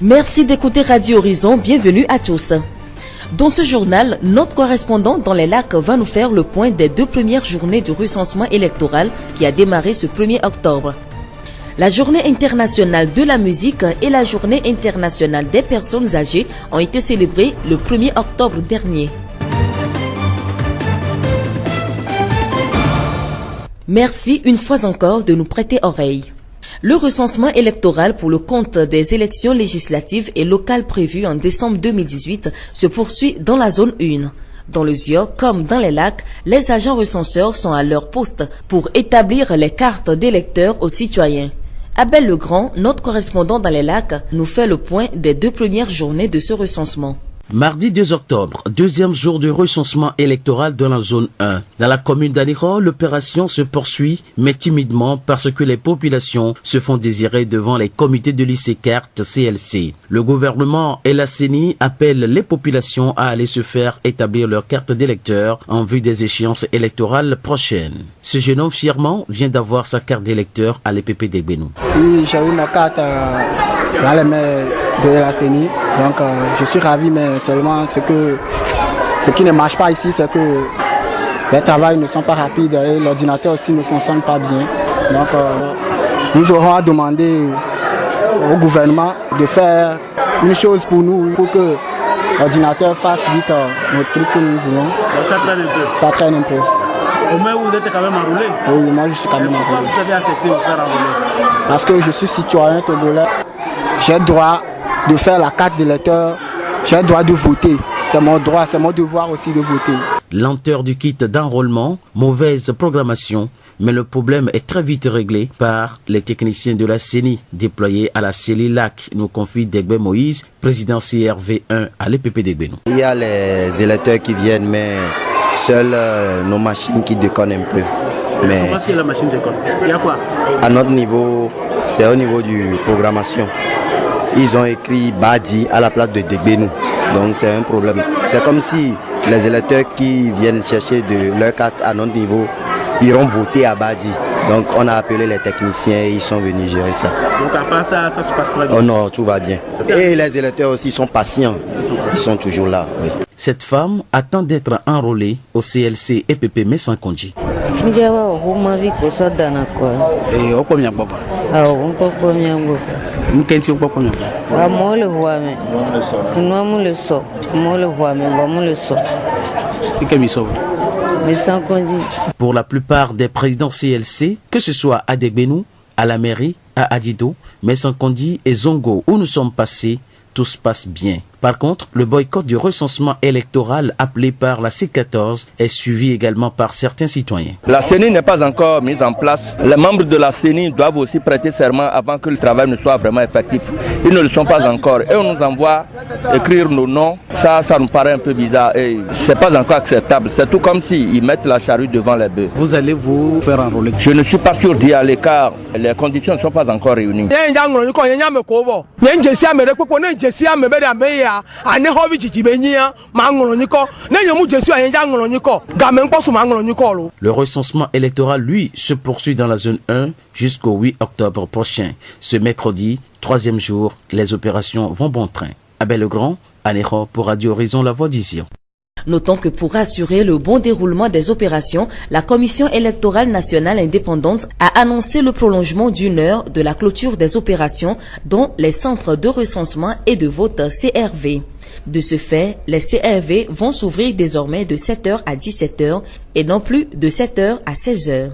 Merci d'écouter Radio Horizon, bienvenue à tous. Dans ce journal, notre correspondant dans les lacs va nous faire le point des 2 premières journées du recensement électoral qui a démarré ce 1er octobre. La journée internationale de la musique et la journée internationale des personnes âgées ont été célébrées le 1er octobre dernier. Merci une fois encore de nous prêter oreille. Le recensement électoral pour le compte des élections législatives et locales prévues en décembre 2018 se poursuit dans la zone 1. Dans le Zior, comme dans les lacs, les agents recenseurs sont à leur poste pour établir les cartes d'électeurs aux citoyens. Abel Legrand, notre correspondant dans les lacs, nous fait le point des 2 premières journées de ce recensement. Mardi 2 octobre, 2e jour du recensement électoral dans la zone 1. Dans la commune d'Aniro, l'opération se poursuit, mais timidement parce que les populations se font désirer devant les comités de lycée carte CLC. Le gouvernement et la CENI appellent les populations à aller se faire établir leur carte d'électeur en vue des échéances électorales prochaines. Ce jeune homme fièrement vient d'avoir sa carte d'électeur à l'EPP d'Egbenou. Oui, j'ai eu ma carte dans les mains de la CENI. Donc je suis ravi, mais seulement ce qui ne marche pas ici, c'est que les travaux ne sont pas rapides et l'ordinateur aussi ne fonctionne pas bien. Donc nous aurons à demander au gouvernement de faire une chose pour nous, pour que l'ordinateur fasse vite notre truc que nous voulons. Ça traîne un peu. Ça traîne un peu. Au moins vous êtes quand même enrôlé. Oui, moi je suis quand même enrôlé. Pourquoi vous avez accepté de vous faire enrôler? Parce que je suis citoyen togolais. J'ai le droit de faire la carte d'électeur, j'ai le droit de voter. C'est mon droit, c'est mon devoir aussi de voter. Lenteur du kit d'enrôlement, mauvaise programmation, mais le problème est très vite réglé par les techniciens de la CENI déployés à la CELI-LAC, nous confie Degbe Moïse, président CRV1 à l'EPP d'Egbenou. Il y a les électeurs qui viennent, mais seules nos machines qui déconnent un peu. Mais comment est-ce que la machine déconne? Il y a quoi? À notre niveau, c'est au niveau du programmation. Ils ont écrit Badi à la place de Degbenou. Donc c'est un problème. C'est comme si les électeurs qui viennent chercher de leur carte à notre niveau iront voter à Badi. Donc on a appelé les techniciens et ils sont venus gérer ça. Donc à part ça, ça se passe très bien? Oh non, tout va bien. Et les électeurs aussi sont patients. Ils sont toujours là, oui. Cette femme attend d'être enrôlée au CLC EPP Messankonji. Pour la plupart des présidents CLC, que ce soit à Degbenou, à la mairie, à Adido, Messankonji et Zongo où nous sommes passés, tout se passe bien. Par contre, le boycott du recensement électoral appelé par la C14 est suivi également par certains citoyens. La CENI n'est pas encore mise en place. Les membres de la CENI doivent aussi prêter serment avant que le travail ne soit vraiment effectif. Ils ne le sont pas encore. Et on nous envoie écrire nos noms. Ça nous paraît un peu bizarre et c'est pas encore acceptable. C'est tout comme s'ils mettent la charrue devant les bœufs. Vous allez vous faire enrôler? Je ne suis pas sûr d'y aller car les conditions ne sont pas encore réunies. Le recensement électoral, lui, se poursuit dans la zone 1 jusqu'au 8 octobre prochain. Ce mercredi, 3e jour, les opérations vont bon train. Abel Legrand, Anero pour Radio Horizon, la voix d'Ision. Notons que pour assurer le bon déroulement des opérations, la Commission électorale nationale indépendante a annoncé le prolongement d'1 heure de la clôture des opérations dont les centres de recensement et de vote CRV. De ce fait, les CRV vont s'ouvrir désormais de 7h à 17h et non plus de 7h à 16h.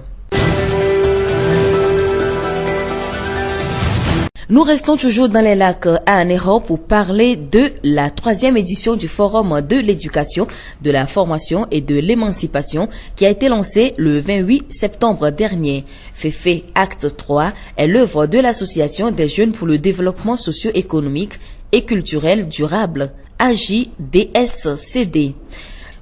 Nous restons toujours dans les lacs à Anero pour parler de la 3e édition du Forum de l'éducation, de la formation et de l'émancipation qui a été lancé le 28 septembre dernier. FEFE Acte 3 est l'œuvre de l'Association des jeunes pour le développement socio-économique et culturel durable, AJDSCD.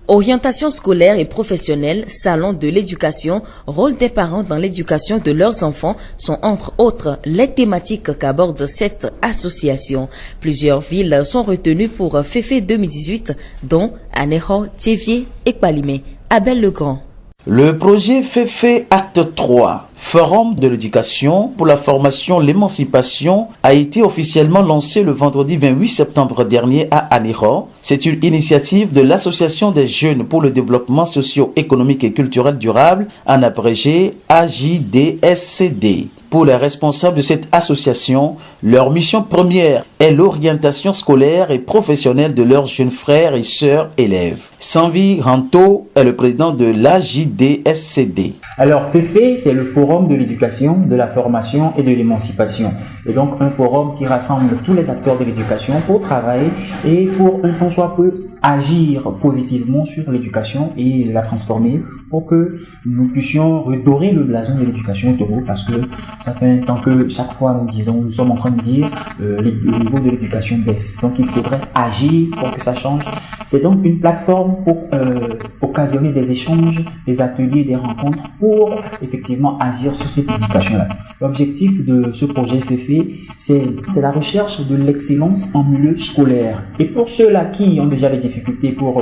Orientation scolaire et professionnelle, salon de l'éducation, rôle des parents dans l'éducation de leurs enfants sont entre autres les thématiques qu'aborde cette association. Plusieurs villes sont retenues pour FEFE 2018, dont Anero, Théviers et Kpalimé. Abel Legrand. Le projet FEFE Acte 3 Forum de l'éducation pour la formation, l'émancipation a été officiellement lancé le vendredi 28 septembre dernier à Anéro. C'est une initiative de l'Association des jeunes pour le développement socio-économique et culturel durable, en abrégé AJDSCD. Pour les responsables de cette association, leur mission première est l'orientation scolaire et professionnelle de leurs jeunes frères et sœurs élèves. Sanvi Ranto est le président de l'AJDSCD. Alors, FEFE, c'est le Forum de l'éducation, de la formation et de l'émancipation. Et donc, un forum qui rassemble tous les acteurs de l'éducation pour travailler et pour un qu'on soit peut agir positivement sur l'éducation et la transformer pour que nous puissions redorer le blason de l'éducation autour, parce que ça fait un temps que chaque fois nous sommes en train de dire le niveau de l'éducation baisse. Donc, il faudrait agir pour que ça change. C'est donc une plateforme pour occasionner des échanges, des ateliers, des rencontres pour effectivement agir sur cette éducation-là. L'objectif de ce projet FEFE, c'est la recherche de l'excellence en milieu scolaire. Et pour ceux-là qui ont déjà des difficultés pour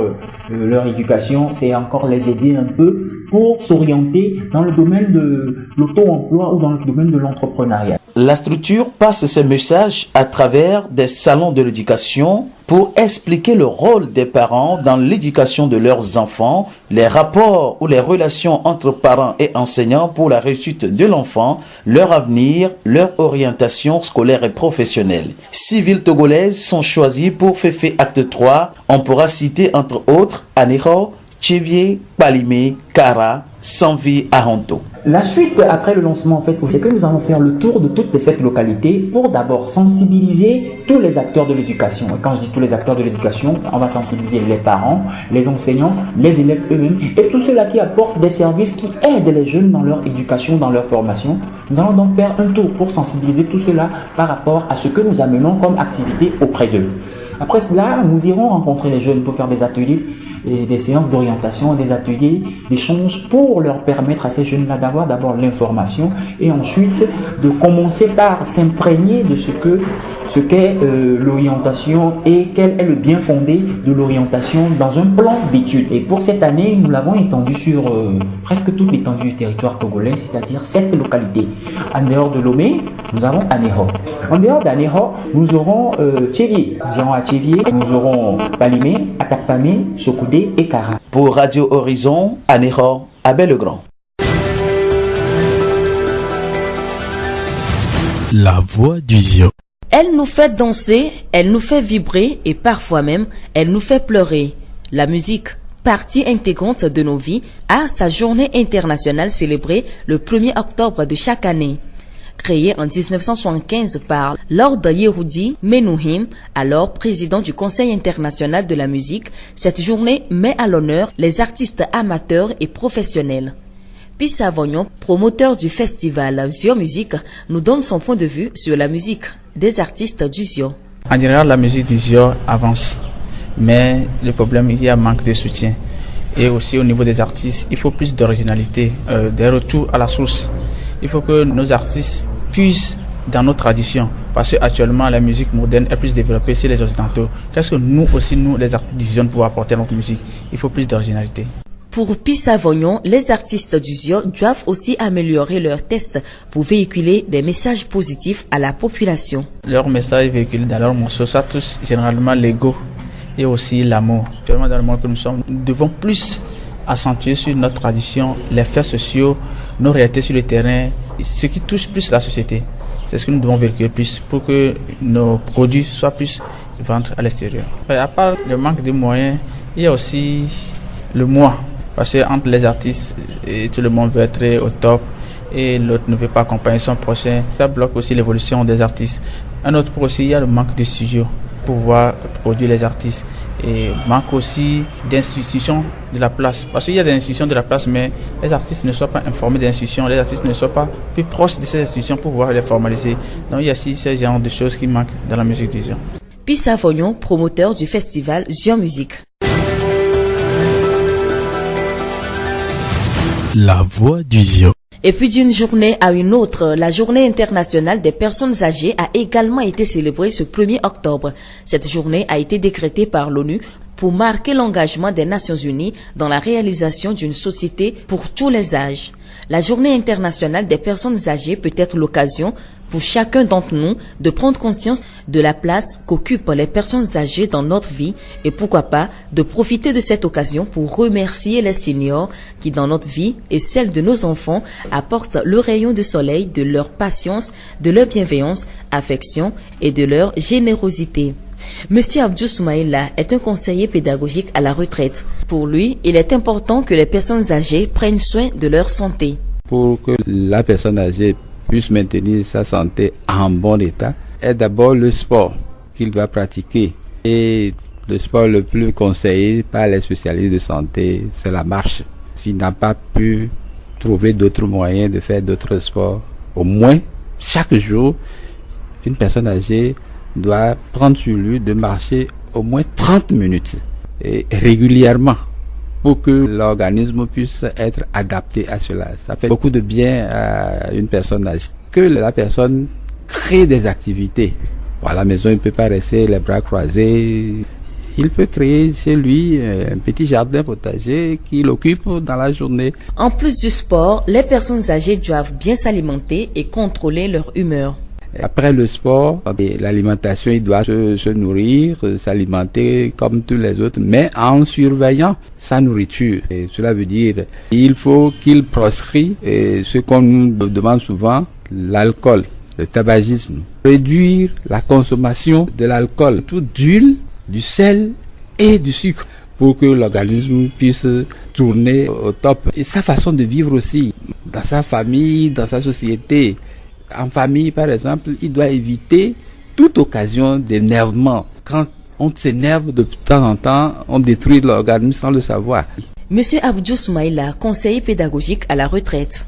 leur éducation, c'est encore les aider un peu pour s'orienter dans le domaine de l'auto-emploi ou dans le domaine de l'entrepreneuriat. La structure passe ses messages à travers des salons de l'éducation pour expliquer le rôle des parents dans l'éducation de leurs enfants, les rapports ou les relations entre parents et enseignants pour la réussite de l'enfant, leur avenir, leur orientation scolaire et professionnelle. 6 villes togolaises sont choisies pour FEFE Acte 3. On pourra citer entre autres Anéro, Tchévié, Palimé, Kara, Sanvi, Aranto. La suite, après le lancement, en fait, c'est que nous allons faire le tour de toutes ces localités pour d'abord sensibiliser tous les acteurs de l'éducation. Et quand je dis tous les acteurs de l'éducation, on va sensibiliser les parents, les enseignants, les élèves eux-mêmes et tous ceux-là qui apportent des services qui aident les jeunes dans leur éducation, dans leur formation. Nous allons donc faire un tour pour sensibiliser tout cela par rapport à ce que nous amenons comme activité auprès d'eux. Après cela, nous irons rencontrer les jeunes pour faire des ateliers et des séances d'orientation, des ateliers d'échange pour leur permettre à ces jeunes-là d'avoir d'abord l'information et ensuite de commencer par s'imprégner de ce qu'est l'orientation et quel est le bien fondé de l'orientation dans un plan d'études. Et pour cette année, nous l'avons étendu sur presque toute l'étendue du territoire togolais, c'est-à-dire 7 localités. En dehors de Lomé, nous avons Anéro. En dehors d'Anéro, nous aurons Tchévié. Nous irons à Tchévié, nous aurons Palimé, Atakpamé, Sokoudé et Kara. Pour Radio Horizon, Anéro, Abel-le-Grand. La voix du Zio. Elle nous fait danser, elle nous fait vibrer et parfois même, elle nous fait pleurer. La musique, partie intégrante de nos vies, a sa journée internationale célébrée le 1er octobre de chaque année. Créée en 1975 par Lord Yehudi Menuhin, alors président du Conseil international de la musique, cette journée met à l'honneur les artistes amateurs et professionnels. Pissa Vognon, promoteur du festival Zio Musique, nous donne son point de vue sur la musique des artistes du Zio. En général, la musique du Zio avance, mais le problème, il y a un manque de soutien. Et aussi au niveau des artistes, il faut plus d'originalité, des retours à la source. Il faut que nos artistes puissent dans nos traditions, parce qu'actuellement la musique moderne est plus développée chez les occidentaux. Qu'est-ce que nous aussi, nous les artistes du Zio, pouvons apporter à notre musique? Il faut plus d'originalité. Pour Pissa Vognon, les artistes du Zio doivent aussi améliorer leurs tests pour véhiculer des messages positifs à la population. Leurs messages véhiculés dans leurs morceaux, ça touche généralement l'ego et aussi l'amour. Actuellement dans le monde que nous sommes, nous devons plus accentuer sur notre tradition, les faits sociaux, nos réalités sur le terrain, ce qui touche plus la société. C'est ce que nous devons véhiculer plus pour que nos produits soient plus vendus à l'extérieur. À part le manque de moyens, il y a aussi le moi. Parce qu'entre les artistes, tout le monde veut être au top et l'autre ne veut pas accompagner son prochain. Ça bloque aussi l'évolution des artistes. Un autre point aussi, il y a le manque de studios pour pouvoir produire les artistes. Et manque aussi d'institutions de la place. Parce qu'il y a des institutions de la place, mais les artistes ne sont pas informés des institutions, les artistes ne sont pas plus proches de ces institutions pour pouvoir les formaliser. Donc il y a aussi ce genre de choses qui manquent dans la musique du Zio. Pissa Vognon, promoteur du festival Zio Musique. La voix du Zio. Et puis d'une journée à une autre, la journée internationale des personnes âgées a également été célébrée ce 1er octobre. Cette journée a été décrétée par l'ONU pour marquer l'engagement des Nations Unies dans la réalisation d'une société pour tous les âges. La Journée internationale des personnes âgées peut être l'occasion pour chacun d'entre nous de prendre conscience de la place qu'occupent les personnes âgées dans notre vie et pourquoi pas de profiter de cette occasion pour remercier les seniors qui dans notre vie et celle de nos enfants apportent le rayon de soleil de leur patience, de leur bienveillance, affection et de leur générosité. Monsieur Abdou Soumaïla est un conseiller pédagogique à la retraite. Pour lui, il est important que les personnes âgées prennent soin de leur santé. Pour que la personne âgée puisse maintenir sa santé en bon état, est d'abord le sport qu'il doit pratiquer. Et le sport le plus conseillé par les spécialistes de santé, c'est la marche. S'il n'a pas pu trouver d'autres moyens de faire d'autres sports, au moins chaque jour, une personne âgée doit prendre sur lui de marcher au moins 30 minutes et régulièrement pour que l'organisme puisse être adapté à cela. Ça fait beaucoup de bien à une personne âgée. Que la personne crée des activités. À la maison, il ne peut pas rester les bras croisés. Il peut créer chez lui un petit jardin potager qu'il occupe dans la journée. En plus du sport, les personnes âgées doivent bien s'alimenter et contrôler leur humeur. Après le sport, l'alimentation, il doit se nourrir, s'alimenter comme tous les autres, mais en surveillant sa nourriture. Et cela veut dire il faut qu'il proscrit ce qu'on nous demande souvent, l'alcool, le tabagisme. Réduire la consommation de l'alcool, tout d'huile, du sel et du sucre pour que l'organisme puisse tourner au top. Et sa façon de vivre aussi, dans sa famille, dans sa société. En famille, par exemple, il doit éviter toute occasion d'énervement. Quand on s'énerve de temps en temps, on détruit l'organisme sans le savoir. Monsieur Abdou Soumaïla, conseiller pédagogique à la retraite.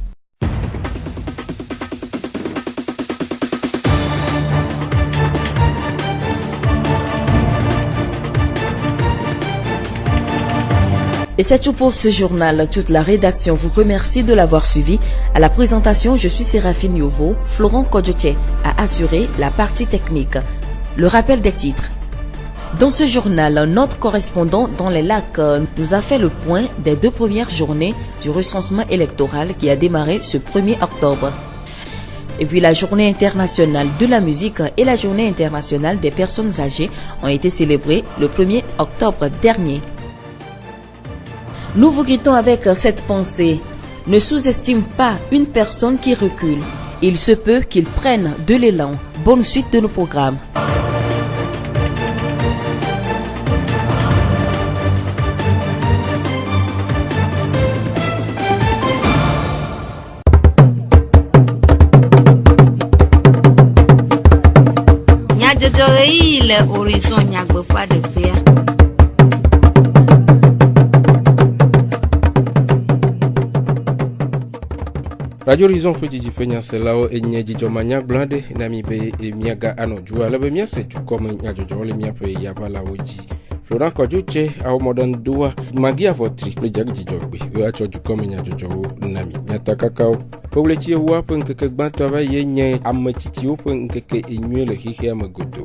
Et c'est tout pour ce journal. Toute la rédaction vous remercie de l'avoir suivi. À la présentation, je suis Séraphine Yovo. Florent Kodjotier a assuré la partie technique. Le rappel des titres. Dans ce journal, notre correspondant dans les lacs nous a fait le point des 2 premières journées du recensement électoral qui a démarré ce 1er octobre. Et puis la journée internationale de la musique et la journée internationale des personnes âgées ont été célébrées le 1er octobre dernier. Nous vous quittons avec cette pensée. Ne sous-estime pas une personne qui recule. Il se peut qu'il prenne de l'élan. Bonne suite de nos programmes. Radio Horizon Fujiji Penya Selao et Nyajijo Manya Blande Namibe et Miaga Ano Jua Lebe Miase tu comme Nyajojo le Miape Yabala Oji Florent Kodjoche au modern Dua Magia Votri le Jagji Jogbe Uacho du comme Nyajojo Nami Nyatakakao Pobleti Wa Punkeke Bantava Yenye Amatitio Punkeke Inue le Hihe Amagodo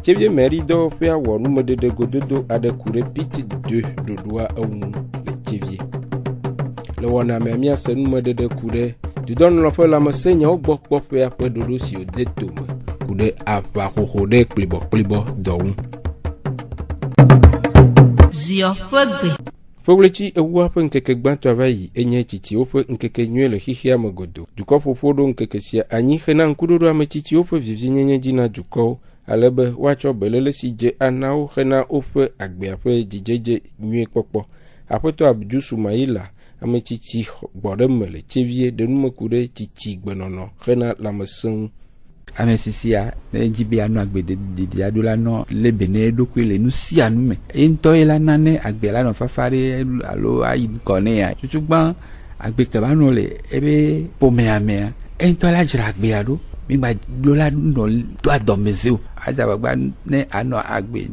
Chevie Merido Fea Wanume de Gododo Adekure Piti 2 Dodoa Aunu le Chevie le wana memia senu de kude du don lo fe la menseigne o gbok pop pe ape dodo si o de tome kude apa kokode plibo don zio fogbe fogleti ewu ape nkeke gbanto avayi enye titi ofe nkeke nwe le hihia magodo duko fofodo nkeke sia anyi hena nkudodo ametiti ofe vivi nyenye jina duko alebe wacho belele si je anao hena ofe agbe ape jijeje nwe popo apeto Abdou Soumaïla Ametiti Bodemele Chevie de Numekure Titi Benono Rena Lameson Amesisia Njibi anu agbe de adola no le bene dokuele nu si anu me ento ela nane agbe la no fafare alo ayi kone ya tutugban agbe keba no le ebe pomeamea ento la jira agbe ado mi gba dola no do adomezeo aja bagba ne ano agbe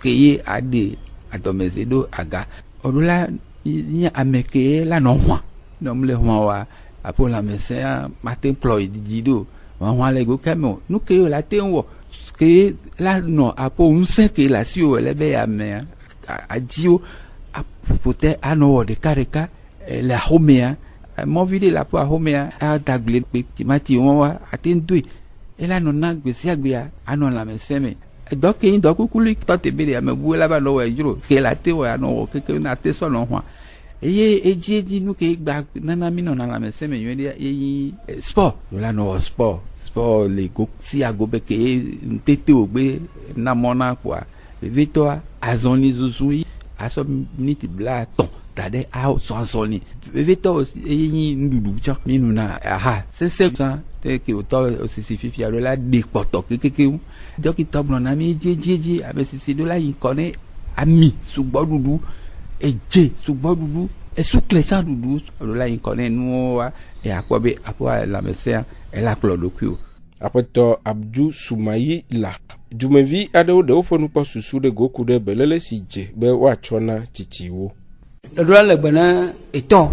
keye ade adomeze do aga odola ni ameke la no hwa no mle hwa wa apo la mesa matin ploy didido wa le go kamo nu ke la tenwo ke la no apo unse ke la si o le be ya me adio apote ano de kareka la homea mɔvi de la po ahomea adagble kpe timati wɔn wa ate ŋdoe ela nɔ na gbèsè agbea anɔ lãmesẽ me dɔ ke yin dɔ kukuli tɔ te be de amebu la ba nɔ wɔ edzro ke la te wɔ anɔ wɔ keke na te sɔ nɔ hɔn eye edzi nu ke gba nana mi nɔ na lãmesẽ me nyuie de eyi sport la nɔ wɔ sport le go si ago be ke ntete wo gbe namɔna kpoa vevetɔa azɔni zuzu yi asɔ miniti bla tɔn da ɖe azɔni vevetɔ eyi nuɖuɖu tsã mi nuna aha sese tsã te ke wòtɔ osisi fifi alo la ɖe kpɔtɔ kekekeŋu dɔkita gblɔ na mi dziedzidzi ame sisi do la yi kɔ ne ami sugbɔɖuɖu edze sugbɔɖuɖu esukle tsã ɖuɖu alo la yi kɔ ne nuwo wa akpɔ be aƒo lãmesẽa ela kplɔ ɖokui o. Aƒetɔ Abdou Soumayi la dumevi aɖewo ɖe woƒe nukpɔ susu ɖe goku ɖe belele si dze be woatsɔ na tsitsiwo. Ɖoɖoa le gbe ne etɔ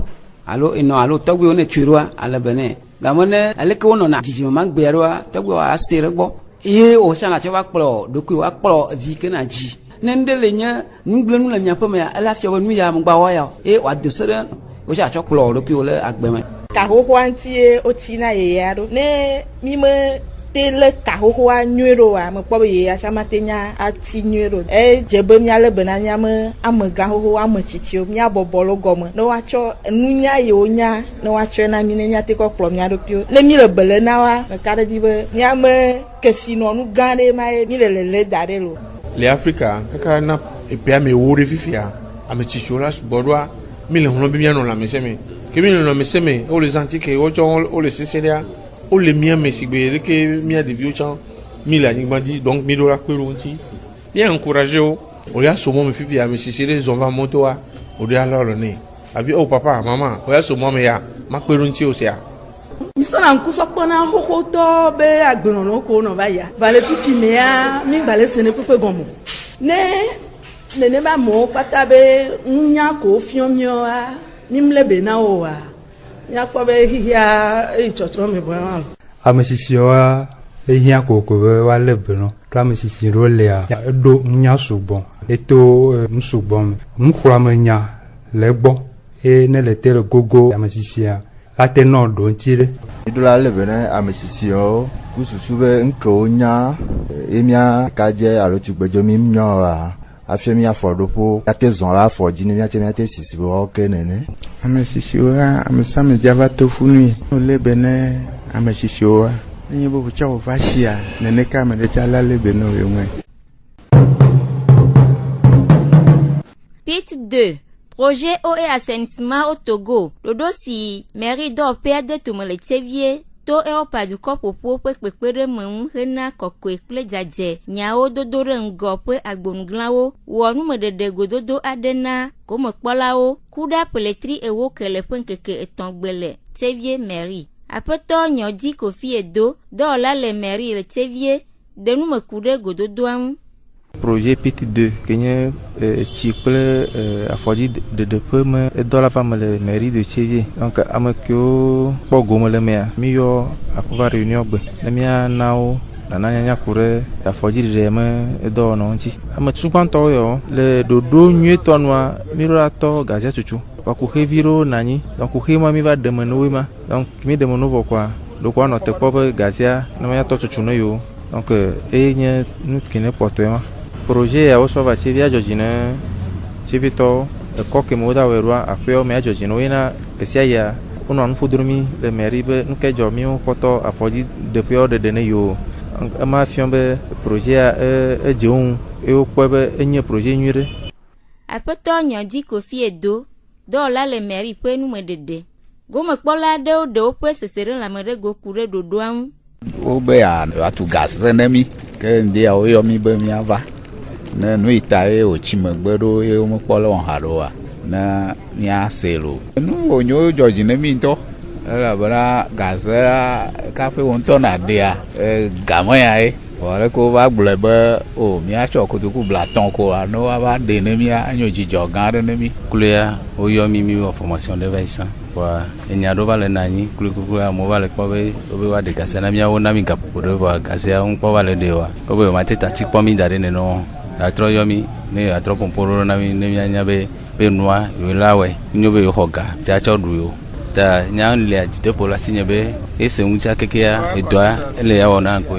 alo enɔ alo tɔgbuiwo ne tsoe ɖoa ale be ne game ne aleke wonɔna dzidzime ma gbea ɖoa tɔgbuiwo ase ɖe gbɔ eye wòtsã na tsɛ va kplɔ ɖokui woakplɔ vi ke na dzi ne ŋɖe le nye nugblẽnu le miaƒe mea ela fia be nu ya megba wɔ ya o eye wòado se ɖe wotsã atsɔ kplɔ ɖokuiwo le agbe me. Kahohoa ŋutie wotsi na yeyea ɖo ne mi me te le kahohoa nyuie ɖo wa mekpɔ be yeyea tsã mate nya ati nyuie ɖo edze be míale be na míame amegã xoxo ame tsitsiwo míabɔbɔ le gɔme ne woatsɔ nunya yiwo nya ne woatsɔe na mi ne míate kɔ kplɔ mía ɖokuiwo ne mi le bele na wa meka ɖe dzi be míame kesinɔnu gã ɖe ma ye mi le lele da ɖe lo. Le Afrika kaka na epea me wo ɖe fifia ame tsitsiwo la sugbɔ ɖoa mi le hlɔ̃ be míanɔ lãmesẽ me ke mi le lãmesẽ me wo le zanti ke wotsɔ wo le sese ɖea wo le mía me sigbe ɖeke mía ɖeviwo tsã mi le anyigba dzi donc mi ɖo la kpe ɖo ŋuti mía encouragé wo o ya so mɔ me fifi ame sisi ɖe zɔn va motoa o ɖe alɔ le nɛ abi o papa mama o ya so mɔ me ya ma kpe ɖo ŋuti o sia. Misɔna ŋkusɔ kpɔna xoxotɔ be agbenɔnɔ ko nɔ va ya va le fifi mea mi gba le sene kpekpe gɔme ne nenema mɔwo kpata be nunya ko fiɔ miɔa mi mle be na wo wa míakpɔ be xixia eyi tsɔtsrɔ̃ me bɔ hã. Ame sisiwoa ehiã koko be woalé benɔ to ame sisi ɖewo lea eɖo nunya sugbɔ eto nusugbɔ me nuxlɔame nya le egbɔ eye ne le te le gogo ame sisia ate nɔ ɖo ŋuti ɖe. Miɖola lé be ne ame sisiwo ku susu be ŋkewo nya emia kadze alo tugbedzɔ mi nyɔa afi míafɔ ɖoƒo ate zɔn la afɔ dzi ne míate míate sisi be woawo ke nene. Ame sisiwoa ame same dzava to funui wole be ne ame sisiwoa nenye be wotsɔ wo va sia neneka ame ɖe tsã la le be ne wo ŋue. Pite 2. Projet eau et assainissement au Togo. Dodo si mairie d'Opé de Tumele-Tsevier to Europa du Kopopo pe kpekpe ɖe me ŋu hena kɔkɔe kple dzadze nyawo dodo ɖe ŋgɔ ƒe agbonuglawo wɔ numeɖeɖe gododo aɖe na gomekpɔlawo ku ɖe peletri ewo ke le ƒe ŋkeke 3 gbe le Tsevier mairie. Aƒetɔ Nyɔdi Kofi Edo dɔwɔla le mairie le Tsevier ɖe numeku ɖe gododoa ŋu. Projet Pite 2 ke nye tsi kple afɔdzi ɖeɖeƒe me edɔla va me le mairie de Tsevier. Donc ame kewo kpɔ gome le mea mi yɔ aƒeva réunion gbe ne míana wo nananyanya ku ɖe afɔdzi ɖeɖe me edɔwɔnɔ ŋuti. Ame tugbãtɔwo yɔ le ɖoɖo nyuietɔ nua mi ɖo la tɔ gazia tutu va ku xevi ɖewo na anyi donc xe ma mi va ɖeme ne woe ma donc mi ɖeme no vɔ kɔa ɖokoa nɔ tekpɔ be gazia ne ma tɔ tutu ne yewo donc eye nye nu kene pɔtɔe ma. Projet ya wosɔ va Tsevier adzɔdzi ne Tsevietɔwo ekɔ ke me woda wɔe ɖoa aƒewo me adzɔdzi ne woyina esia ya wonɔ nu ƒodro mi le mairie be nu ke dzɔ míwo kpɔtɔ afɔdzi ɖeƒewo ɖeɖe ne yewo ema fiɔ be projet ya edze wo ŋu eye wokpɔe be enye projet nyui ɖe. Aƒetɔ Nyɔdi Kofi Edo dɔwɔla le mairie ƒe numeɖeɖe gomekpɔla aɖewo ɖe woƒe seseɖelãme ɖe go ku ɖe ɖoɖoa ŋu. Wo be yeatu gase ne mi ke ŋdi ya woyɔ mi be míava ne nu yi ta ye wòtsi megbe ɖo ye womekpɔ le wɔn ha ɖoa ne míase lo. Nu wònyo dzɔdzi ne mi ŋutɔ elabena gase la kaƒe wo ŋutɔ naɖea game ya ye vɔ ɖeke wova gblɔe be o míatsɔ kotoku bla tɔn koa ne woava ɖe ne mía enyo dzidzɔ gã aɖe ne mi. Kulea woyɔ mi wɔ formation ɖe va yi sã vɔa enya ɖewo va le na anyi kulikuli amewo va le kpɔ be wobe woaɖe gase na míawo na mi gaƒoƒo ɖe vɔa gasea ŋukpɔ va le ɖe oa wobe womate tati kpɔ mi da ɖe nenɔ atrɔ yɔ mi ne atrɔ pɔmpɔ ɖo na mi ne míanya be nua yewo la wɔe nyo be yewo xɔ ga dza tsɔ ɖu yo ta nya le ajide pour la signe be et c'est un cha kekia et doit le ya wona ko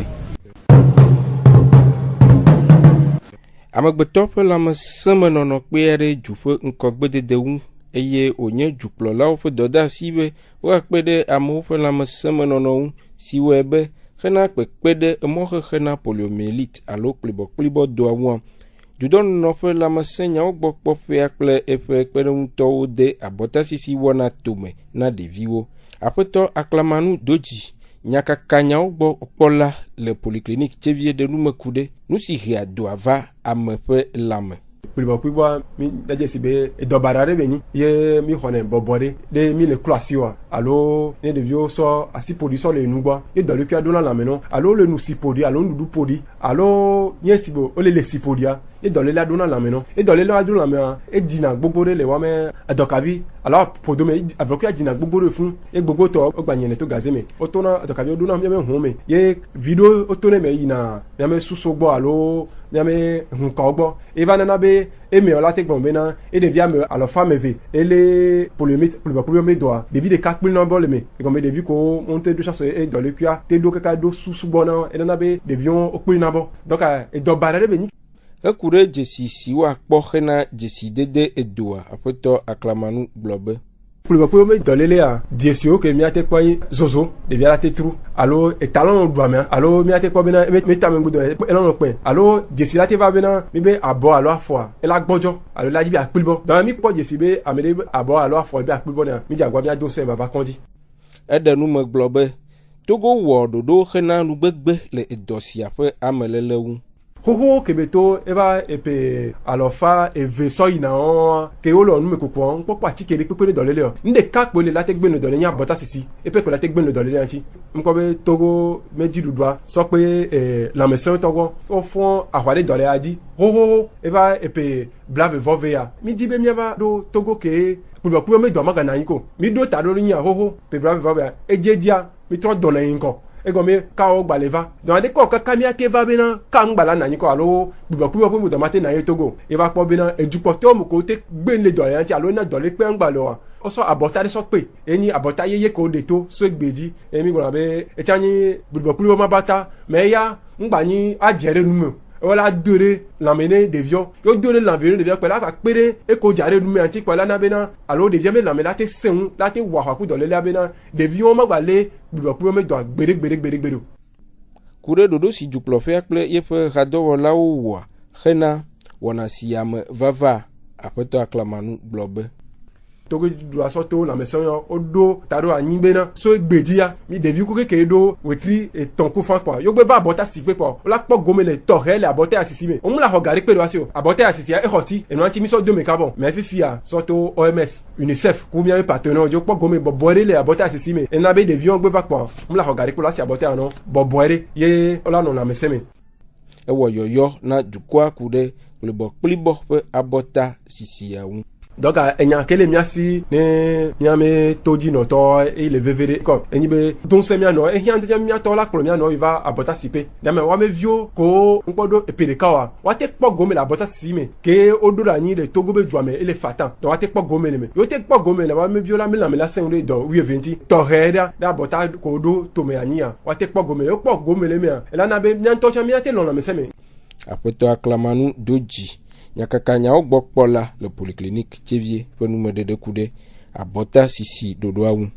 Amagbeto ƒe lãmesẽmenɔnɔ kpe aɖe dzu ƒe ŋkɔgbedede ŋu eye wònye dzukplɔlawo ƒe dɔdeasi be woakpe ɖe amewo ƒe lãmesẽmenɔnɔ ŋu siwoe be hena kpekpe ɖe emɔxexe na poliomielite alo kplibɔkplibɔ doa ŋua. Dzudɔnunɔ ƒe lãmesẽnyawo gbɔ kpɔƒea kple eƒe kpeɖeŋutɔwo de abɔtasisi wɔna tome na ɖeviwo. Aƒetɔ Aklamanu Dodzi nyakakanyawo gbɔ kpɔla le polyclinique Tchevie de numeku ɖe nu si hea doa va ame ƒe lãme. Kplibɔkplibɔ mi dadze si be edɔbara ɖe be nyi ye mi xɔnɛ bɔbɔ ɖe mi le klo asi wa alo ne ɖeviwo sɔ asiƒoɖi sɔ le nu gbɔ ye dɔlekua ɖo na lãme nɔ alo le nu siƒoɖi alo nuɖuɖu ƒoɖi alo nye si be wole le siƒoɖia ye dɔléla ɖo na lãme nɔ ye dɔléla ɖo lãmea edina gbogbo ɖe le wɔme edɔkavi alo ƒodome avɔkua dzina gbogbo ɖe funu ye gbogbo tɔ wogbanye le to gaze me wotona edɔkaviwo ɖo na miame hũo me ye viɖo wotone me yina miame susu gbɔ alo miame hũkawo gbɔ eva nana be eme la te gbɔn bena e ɖevia me alɔfa meve ele poliomielite me dɔa ɖevi ɖeka kpli na bɔ le me egɔme ɖevi ko monte do chance e dɔlekua te do kaka do susu gbɔ na enana be ɖeviwo wokpli na bɔ donc edɔbara ɖe be nyi. Eku ɖe dzesi si woakpɔ hena dzesidede edoa aƒetɔ Aklamanu gblɔ be polibɔkplibɔ me dɔlelea diesiwo ke miate kpɔ anyi zozo ɖevia la te tru alo etalɔn duamea alo miate kpɔ bena me tame ŋgbe do elɔnɔ kpɛ alo diesi la te va bena mi be abɔ alo afɔa ela gbɔdzɔ alo la dzi be akplibɔ donc mi kpɔ diesi be ame ɖe abɔ alo afɔ be akplibɔ nea mi dze agua mia do se va kɔndzi. Eɖe nu me gblɔ be Togo wɔ ɖoɖo hena nugbegbe le edɔ sia ƒe amelele ŋu. Xoxo kebeto eva epe alɔfa eve sɔ yina wɔn ke wole nume kukua ŋkpɔkpɔ atike ɖe kpekpe ɖe dɔlele o nu ɖeka kpo le la te gbe le dɔlele nye abɔta sisi epe kpo la te gbe le dɔlele ŋuti ŋkɔ be Togo medzi ɖuɖua sɔ kpe lãmesẽ tɔgbɔ fɔfɔ axɔ ɖe dɔlea dzi xoxo eva epe blave vɔve ya mi di be miava ɖo Togo ke kplibɔkplibɔ me dɔ magana anyi ko mi ɖo ta ɖo nyia xoxo pe blave vɔve ya edzedia mi trɔ dɔna yin kɔ egɔme kawo gbalẽ va donc ade kɔ kaka miate va bena ka ŋgbala nanyi kɔ alo kplibɔkplibɔ ƒe mudɔmate nanyi Togo eva kpɔ bena edukpɔtɔwo me ko te gbe le dɔlẽ ŋuti alo na dɔlẽ kpe ŋgbalẽ oa wosɔ abɔta ɖe sɔ kpe enyi abɔta yeye ko ɖe to so egbe dzi emi gblɔna be etsa nyi kplibɔkplibɔ ma bata me eya ŋgba nyi adze ɖe nume wala do ɖe lãme ne ɖeviwo yo do ɖe lãme ne ɖeviwo kpe la va kpe ɖe eko dza ɖe nume ŋuti kpe la na bena alo ɖevia me lãme la te sẽ ŋu la te wɔ axɔ ku dɔlélia bena ɖeviwo magba lé kplibɔkplibɔ me dɔa gbeɖegbeɖegbeɖegbeɖo. Ku ɖe ɖoɖo si dukplɔƒea kple yeƒe hadɔwɔlawo wɔa hena wɔna si ame vava aƒetɔ Aklamanu gblɔ be Togo ɖua sɔto lãmesẽwo woɖo ta ɖo anyi bena so gbedzia mi ɖevi ko keke ɖo wetri etɔ̃ ku fã kpɔ yogbe va abɔta si kpe kpɔ wola kpɔ gome le tɔxɛ le abɔta asisi me womu la xɔ gari kpe ɖo asi o abɔta asisia exɔti enua ŋuti mi sɔ do me kabɔ mɛ fifia sɔto OMS UNICEF ku miaƒe partenaire dzo kpɔ gome bɔbɔ ɖe le abɔta asisi me ena be ɖeviwo gbe va kpɔ womu la xɔ gari kpe ɖo asi abɔta anɔ bɔbɔ ɖe ye wola nɔ lãmesẽ me. Ewɔ yɔyɔ na dukɔa ku ɖe kplibɔkplibɔ ƒe abɔta sisia ŋu. Donc enya kele miasi ne miame todzi nɔtɔ ele veve ɖe kɔ enyi be donsẽ mianɔ ehia ŋutɔ miatɔ la kplɔ mianɔ va abɔta si pe dame woame viwo ko ŋkpɔ ɖo epe ɖeka wa woate kpɔ gome le abɔta si me ke woɖo ɖe anyi le Togo be dua me ele fatan donc woate kpɔ gome le me yote kpɔ gome le woame viwo la mi lãme la sẽ ŋu ɖe dɔ wuieve ŋuti tɔxɛ ɖe abɔta ko ɖo tome anyi ya woate kpɔ gome yo kpɔ gome le mea elana be miantɔ tsɛ miate lɔ lãmesẽ me. Aƒetɔ Aklamanu Dodzi nyakakanyawo gbɔ kpɔla le polyclinique Tchevie ƒe numeɖeɖe ku ɖe abɔta sisi ɖoɖoa ŋu.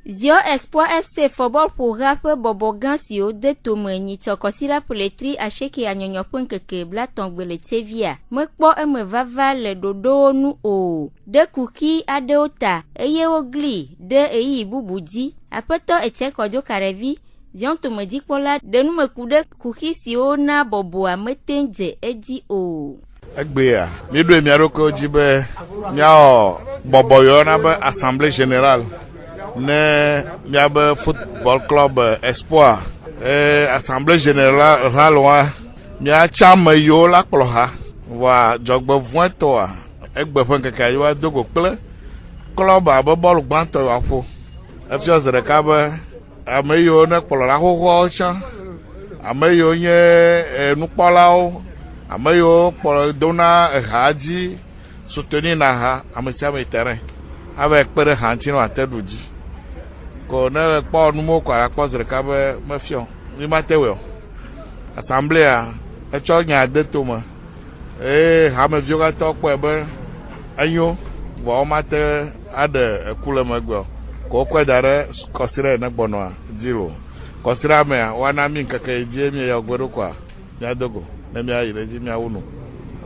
Zio Espoir FC football ƒoha ƒe bɔbɔ gã siwo de tome nyitsɔ kɔsiɖa ƒletri asheke anyɔnyɔ ƒe ŋkeke blatɔ̃gbe le Tchevia mekpɔ eme vava le ɖoɖowo nu o ɖe kuki aɖewo ta eye wogli ɖe eyi bubu dzi. Aƒetɔ Etse Kɔdzo Karevi Zion tomedzikpɔla ɖe numeku ɖe kuki siwo na bɔbɔa mete dze edzi o. Egbea míɖoe mia ɖokuiwo dzi be míawɔ bɔbɔ yɔna be assemblée générale ne míabe football club Espoir assemblée générale wa míatsa ame yiwo la kplɔ ha wa dzɔgbevɔ̃etɔa egbe ƒe ŋkeke yiwo adogo kple club abe bɔlu gbãtɔ yewoaƒo efiɔ zi ɖeka be ame yiwo ne kplɔ la xoxoawo tsã ame yiwo nye nukpɔlawo ame yiwo kplɔ dona eha dzi soutenir na ame sia ame terrain avec pere hantino ateduji ko ne kpɔ numo ko akpɔ zreka be mefiɔ mi matewɔ assemblée a etsɔ nya de to me hameviwo katɔ kpɔe be enyo vɔ mate aɖe eku le megbe ko wokɔe da ɖe kɔsiɖa ne gbɔnɔa dzi lo kɔsiɖa mea woana mi ŋkeke yi dzi mieyɔ gbe ɖo koa miadogo ne miayi ɖe dzi miawu nu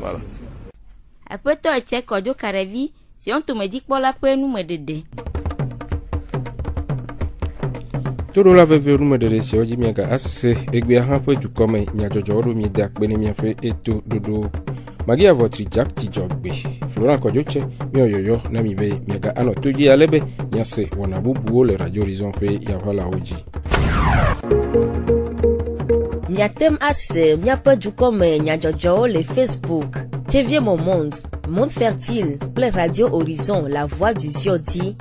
voilà. Aƒetɔ etse kɔdzo kaɖevi si ŋutumedzikpɔla ƒe numeɖeɖe. Toɖola veve numeɖeɖe siawo dzi miaga ase egbea hã ƒe dukɔme nyadzɔdzɔwo ɖo mieda kpe ne miaƒe eto ɖoɖo Magia votre Jack Tijogbe Florent Kodjoche miayoyo na mi be miaga ano toji alebe miase wana bubuwo le Radio Horizon ƒe yavala oji. Miatem ase miaƒe dukɔme nyadzɔdzɔwo le Facebook TV Mon Monde, Monde Fertile kple Radio Horizon La Voix du Ziodi.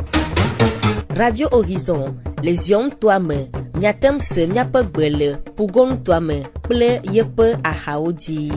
Radio Horizon les yom toame miatem se miaƒe gbe le pugon toame kple yeƒe ahawo dzi.